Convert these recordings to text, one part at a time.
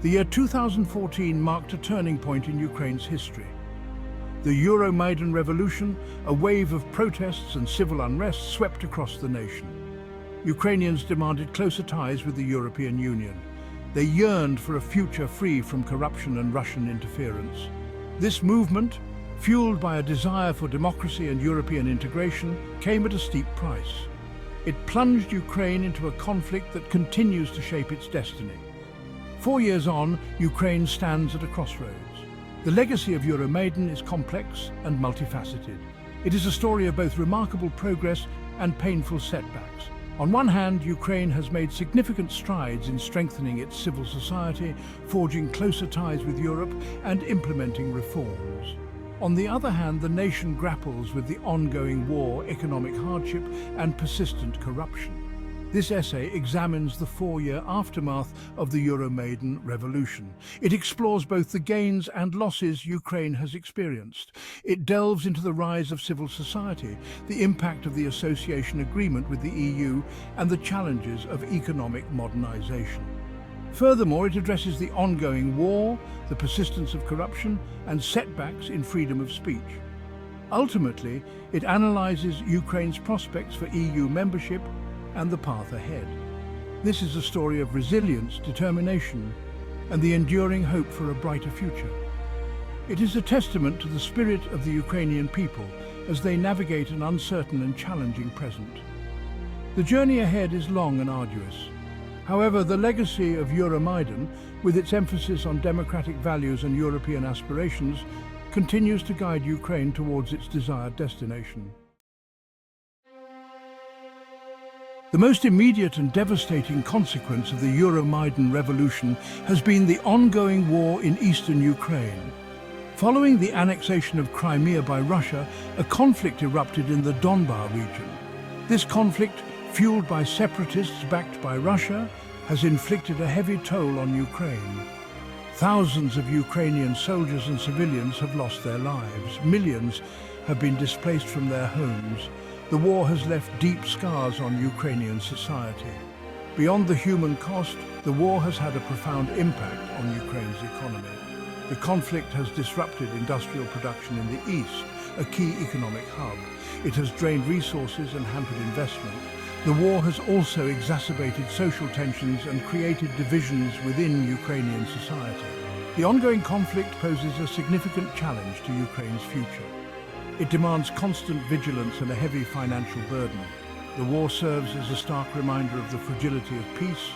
The year 2014 marked a turning point in Ukraine's history. The Euromaidan revolution, a wave of protests and civil unrest, swept across the nation. Ukrainians demanded closer ties with the European Union. They yearned for a future free from corruption and Russian interference. This movement, fueled by a desire for democracy and European integration, came at a steep price. It plunged Ukraine into a conflict that continues to shape its destiny. 4 years on, Ukraine stands at a crossroads. The legacy of Euromaidan is complex and multifaceted. It is a story of both remarkable progress and painful setbacks. On one hand, Ukraine has made significant strides in strengthening its civil society, forging closer ties with Europe, and implementing reforms. On the other hand, the nation grapples with the ongoing war, economic hardship, and persistent corruption. This essay examines the 4-year aftermath of the Euromaidan revolution. It explores both the gains and losses Ukraine has experienced. It delves into the rise of civil society, the impact of the association agreement with the EU, and the challenges of economic modernization. Furthermore, it addresses the ongoing war, the persistence of corruption, and setbacks in freedom of speech. Ultimately, it analyzes Ukraine's prospects for EU membership and the path ahead. This is a story of resilience, determination, and the enduring hope for a brighter future. It is a testament to the spirit of the Ukrainian people as they navigate an uncertain and challenging present. The journey ahead is long and arduous. However, the legacy of Euromaidan, with its emphasis on democratic values and European aspirations, continues to guide Ukraine towards its desired destination. The most immediate and devastating consequence of the Euromaidan revolution has been the ongoing war in eastern Ukraine. Following the annexation of Crimea by Russia, a conflict erupted in the Donbas region. This conflict, fueled by separatists backed by Russia, has inflicted a heavy toll on Ukraine. Thousands of Ukrainian soldiers and civilians have lost their lives. Millions have been displaced from their homes. The war has left deep scars on Ukrainian society. Beyond the human cost, the war has had a profound impact on Ukraine's economy. The conflict has disrupted industrial production in the east, a key economic hub. It has drained resources and hampered investment. The war has also exacerbated social tensions and created divisions within Ukrainian society. The ongoing conflict poses a significant challenge to Ukraine's future. It demands constant vigilance and a heavy financial burden. The war serves as a stark reminder of the fragility of peace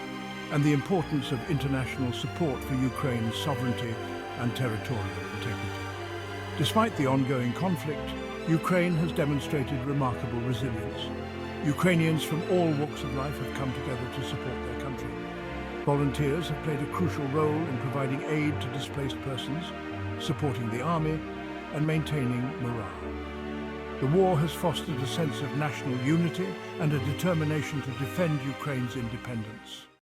and the importance of international support for Ukraine's sovereignty and territorial integrity. Despite the ongoing conflict, Ukraine has demonstrated remarkable resilience. Ukrainians from all walks of life have come together to support their country. Volunteers have played a crucial role in providing aid to displaced persons, supporting the army, and maintaining morale. The war has fostered a sense of national unity and a determination to defend Ukraine's independence.